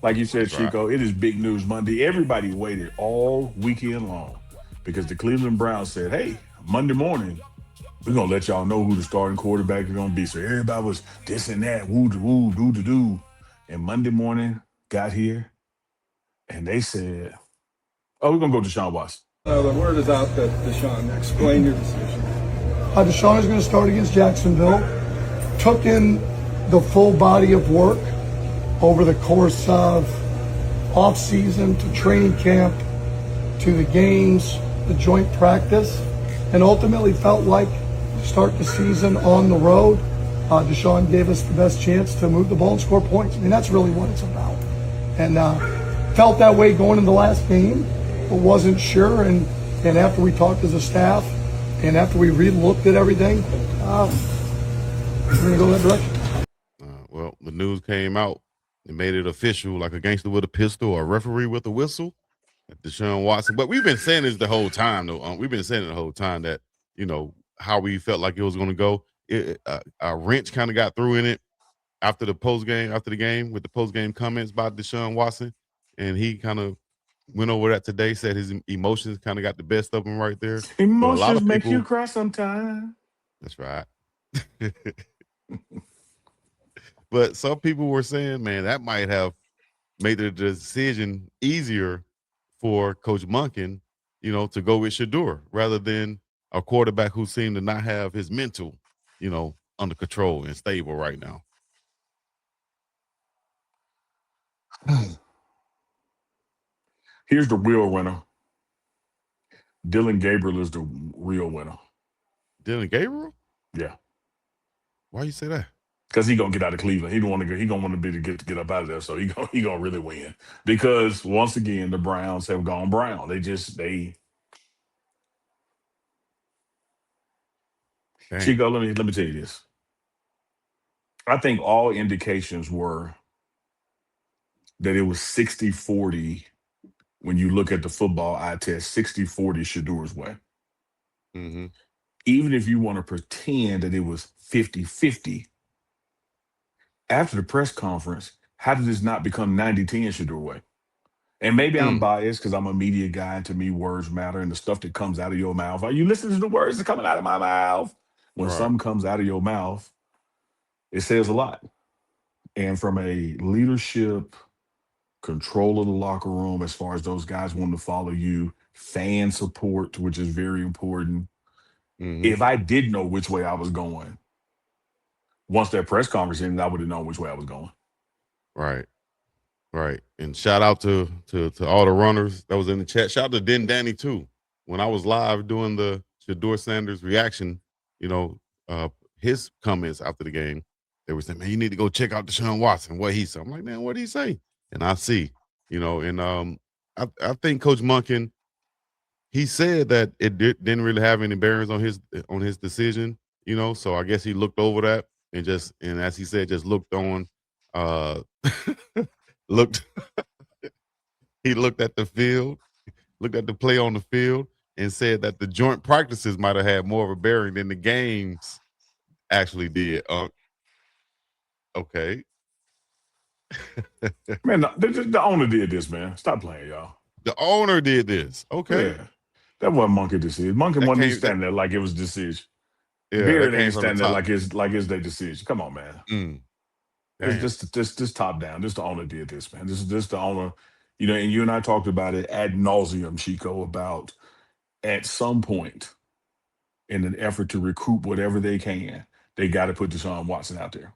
Like you said, That's right. Chico, it is big news Monday. Everybody waited all weekend long because the Cleveland Browns said, hey, Monday morning, we're going to let y'all know who the starting quarterback is going to be. So everybody was this and that, woo, woo, doo, doo, doo. And Monday morning got here and they said, oh, we're going to go to Deshaun Watson. The word is out that Deshaun, explain your decision. Deshaun is going to start against Jacksonville. Took in the full body of work over the course of off-season to training camp to the games, the joint practice, and ultimately felt like to start the season on the road, Deshaun gave us the best chance to move the ball and score points. I mean, that's really what it's about. And felt that way going in the last game, but wasn't sure. And after we talked as a staff, and after we re-looked at everything, we're going to go that direction. Well, the news came out. It made it official, like a gangster with a pistol or a referee with a whistle. Deshaun Watson. But we've been saying this the whole time, though. We've been saying it the whole time that, how we felt like it was going to go. A wrench kind of got through in it after the game with the post game comments by Deshaun Watson. And he kind of went over that today, said his emotions kind of got the best of him right there. So a lot Emotions of make you people, cry sometimes. that's right. But some people were saying, man, that might have made the decision easier for Coach Monken, to go with Shedeur rather than a quarterback who seemed to not have his mental, under control and stable right now. Here's the real winner. Dylan Gabriel is the real winner. Dylan Gabriel? Yeah. Why you say that? Because he gonna get out of Cleveland. He don't want to. He gonna want to be to get up out of there. So he gonna really win. Because once again, the Browns have gone brown. They. Dang. Chico, let me tell you this. I think all indications were that it was 60-40 when you look at the football eye test, 60-40 Shedeur's way. Mm-hmm. Even if you want to pretend that it was 50-50, after the press conference, how did this not become 90-10 Shedeur way? And maybe I'm biased because I'm a media guy, and to me, words matter, and the stuff that comes out of your mouth. Are you listening to the words that coming out of my mouth? When Right. something comes out of your mouth, it says a lot. And from a leadership, control of the locker room, as far as those guys wanting to follow you, fan support, which is very important. Mm-hmm. If I did know which way I was going, once that press conference ended, I would have known which way I was going. Right. Right. And shout out to all the runners that was in the chat. Shout out to Den Danny too. When I was live doing the Shedeur Sanders reaction, his comments after the game, they were saying, man, you need to go check out Deshaun Watson, what he said. I'm like, man, what did he say? And I see, and I think Coach Monken, he said that it didn't really have any bearings on his decision, so I guess he looked over that and as he said, just looked on looked he looked at the field, looked at the play on the field, and said that the joint practices might have had more of a bearing than the games actually did. Okay. Man, the owner did this, man. Stop playing, y'all. The owner did this. Okay. Yeah. That wasn't Monkey decision. Monkey That wasn't came standing there like it was decision. that Beard came ain't from the standing there top. like it's their decision. Come on, man. It's Damn. just top down. Just the owner did this, man. This is just the owner. And you and I talked about it ad nauseum, Chico, about at some point in an effort to recoup whatever they can, they got to put Deshaun Watson out there.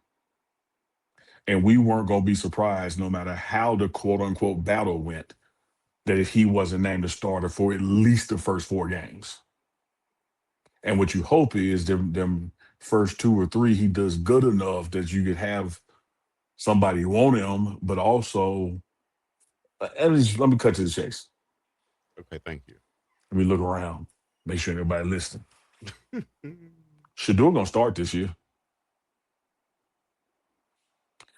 And we weren't going to be surprised, no matter how the quote unquote battle went, that if he wasn't named a starter for at least the first 4 games. And what you hope is them first 2 or 3, he does good enough that you could have somebody want him, but also, at least let me cut to the chase. Okay, thank you. Let me look around, make sure everybody listening. Shedeur gonna start this year.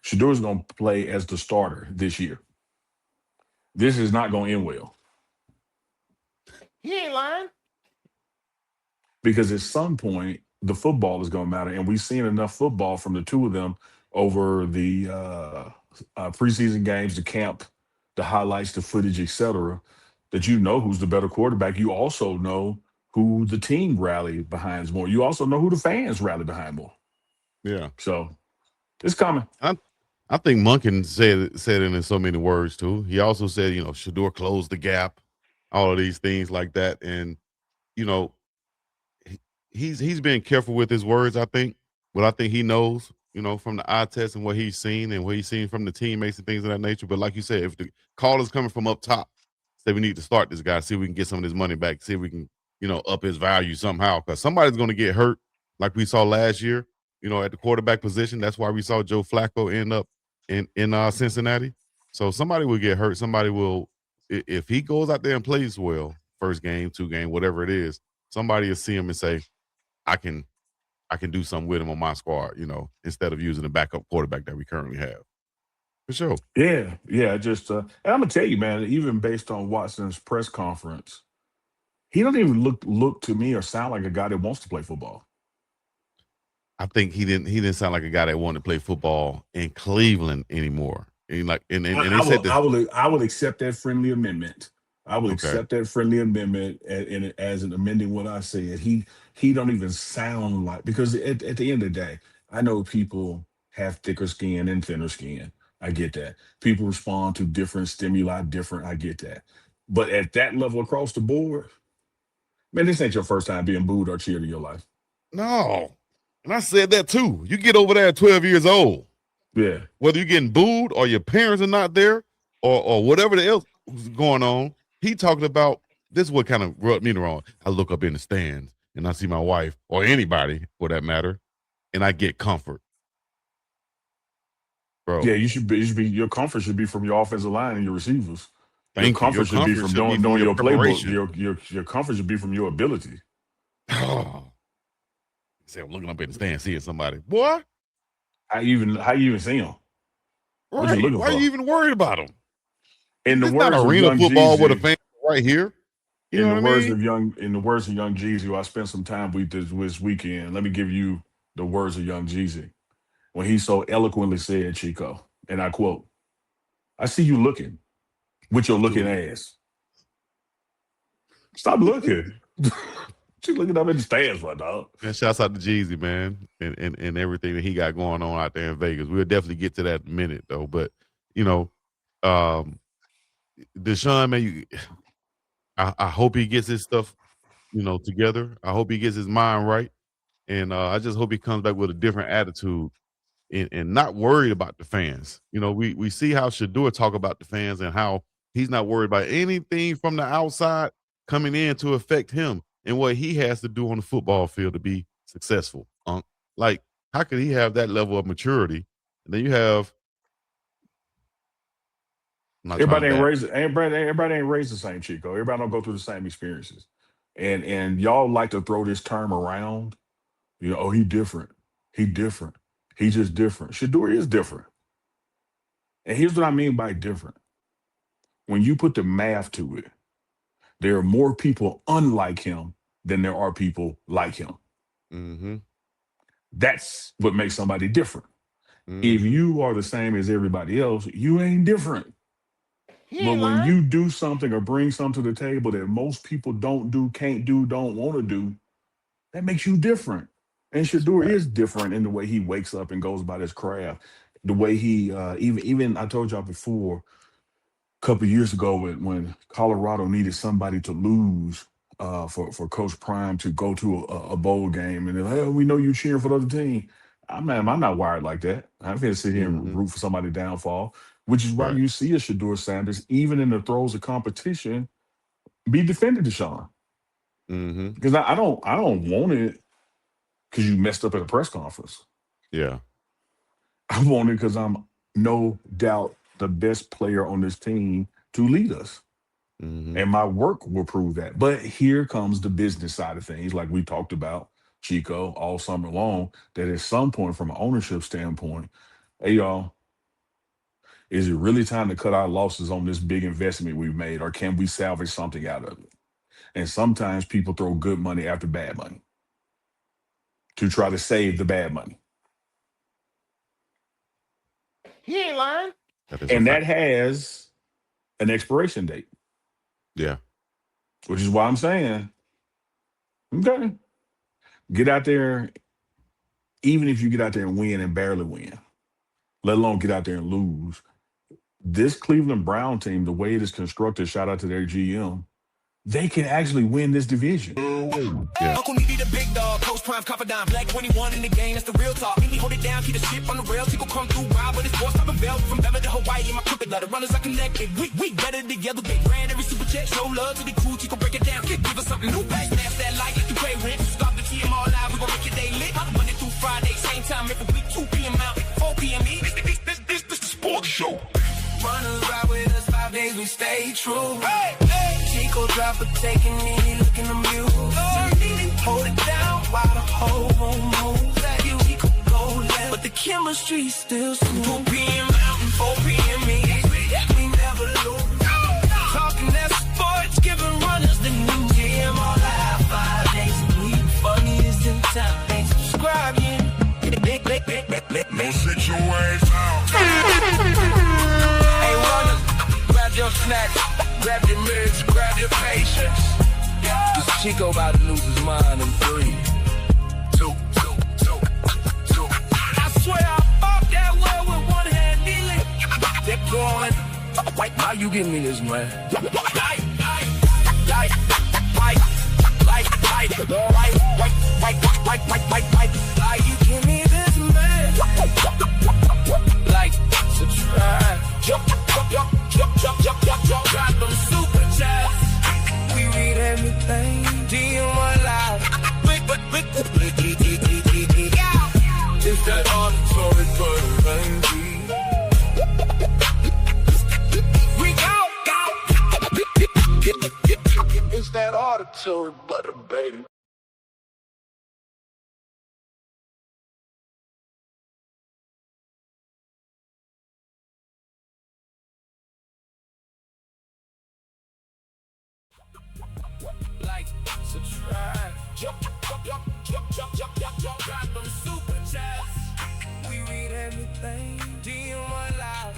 Shedeur's gonna play as the starter this year. This is not gonna end well. He ain't lying. Because at some point the football is going to matter, and we've seen enough football from the two of them over the preseason games, the camp, the highlights, the footage, etc., that you know who's the better quarterback. You also know who the team rallied behind more. You also know who the fans rally behind more. Yeah. So it's coming. I think Monken said it in so many words too. He also said, Shedeur closed the gap, all of these things like that. And, you know, he's been careful with his words, I think. But I think he knows, from the eye test and what he's seen and what he's seen from the teammates and things of that nature. But like you said, if the call is coming from up top, say we need to start this guy, see if we can get some of his money back, see if we can, up his value somehow. Because somebody's going to get hurt, like we saw last year, at the quarterback position. That's why we saw Joe Flacco end up in Cincinnati. So somebody will get hurt. Somebody will, if he goes out there and plays well, first game, 2 game, whatever it is, somebody will see him and say, I can do something with him on my squad, instead of using the backup quarterback that we currently have. For sure. Yeah. Just and I'm gonna tell you, man, even based on Watson's press conference, he doesn't even look to me or sound like a guy that wants to play football. I think he didn't sound like a guy that wanted to play football in Cleveland anymore. And I will accept that friendly amendment. I will Okay. accept that friendly amendment and as an amending what I said. He don't even sound like, because at the end of the day, I know people have thicker skin and thinner skin. I get that. People respond to different stimuli different. I get that. But at that level across the board, man, this ain't your first time being booed or cheered in your life. No. And I said that too. You get over there at 12 years old. Yeah. Whether you're getting booed or your parents are not there or whatever the else was going on, he talked about this is what kind of rubbed me the wrong. I look up in the stands and I see my wife or anybody for that matter, and I get comfort. Bro. Yeah, you should be your comfort should be from your offensive line and your receivers. Your Thank you. comfort should be from doing your your playbook. preparation. Your comfort should be from your ability. Oh. Say I'm looking up in the stand, seeing somebody. Boy. How you even see them? Right. Why are you even worried about them? In the It's words not of arena young football Jeezy, with a fan right here. In the words of young Jeezy, who I spent some time with this weekend. Let me give you the words of young Jeezy when he so eloquently said, Chico, and I quote, "I see you looking with your looking ass. Stop looking." She's looking up in the stands, my dog. And shouts out to Jeezy, man, and everything that he got going on out there in Vegas. We'll definitely get to that in a minute, though. But Deshaun, man, I hope he gets his stuff, together. I hope he gets his mind right, and I just hope he comes back with a different attitude and not worried about the fans. We see how Shedeur talk about the fans and how he's not worried about anything from the outside coming in to affect him and what he has to do on the football field to be successful. Like, how could he have that level of maturity? And then you have Everybody ain't raised the same, Chico. Everybody don't go through the same experiences. And y'all like to throw this term around. Oh, he different. He different. He just different. Shedeur is different. And here's what I mean by different. When you put the math to it, there are more people unlike him than there are people like him. Mm-hmm. That's what makes somebody different. Mm-hmm. If you are the same as everybody else, you ain't different. But when you do something or bring something to the table that most people don't do, can't do, don't want to do, that makes you different. And Shedeur is different in the way he wakes up and goes about his craft. The way he even I told y'all before, a couple of years ago when Colorado needed somebody to lose for Coach Prime to go to a bowl game, and they're like, "Oh, we know you cheering for the other team." I'm not wired like that. I'm going to sit here and root for somebody's downfall, which is why you see a Shedeur Sanders, even in the throes of competition, be defending Deshaun. Because I don't want it because you messed up at a press conference. Yeah. I want it because I'm no doubt the best player on this team to lead us. And my work will prove that. But here comes the business side of things, like we talked about, Chico, all summer long, that at some point, from an ownership standpoint, hey, y'all, is it really time to cut our losses on this big investment we've made, or can we salvage something out of it? And sometimes people throw good money after bad money to try to save the bad money. He ain't lying. That is a And that fact. has an expiration date, Yeah. which is why I'm saying, okay, get out there, even if you get out there and win and barely win, let alone get out there and lose. This Cleveland Brown team, the way it is constructed, shout out to their GM, they can actually win this division. Yeah. Uncle Needy the big dog, Coach Prime, Confidant, Black 21 in the game, that's the real talk. Need me hold it down, keep the ship on the rail. Chico come through wild, but it's force top and belt. From Beverly to Hawaii, my crooked letter runners are connected. We better together, big brand, every super check. Show love to the crew, Chico break it down. Give us something new, back, snap that like you pay rent. Stop the TM all live, we gon' make your day lit. Monday through Friday, same time every week, 2 p.m. out, 4 p.m. This the sports show. Runners ride with us 5 days, we stay true. Hey, hey. Chico drop a taking me, looking to mute. Hold it down while the whole room moves. That you Chico go left, but the chemistry still smooth. 2 p.m. out and 4 p.m. in. We never lose. Talking that sports, giving runners the new gym. All out 5 days a week. Funniest in town. Ain't subscribed yet. Go sit your ass out. Hey, runners, grab your snacks, grab your meds, grab your patience. This Chico about to lose his mind in 3, 2. I swear I fucked that well with one hand kneeling. They're going. Why you giving me this, man? Why you give me this, man? Like, subscribe. Jump. Drop them super chats. We read everything. DM1 live. It's that auditory butter, we go. It's that auditory butter, baby. Like, subscribe. Jump. Drop them super chats. We read everything. DM1 live.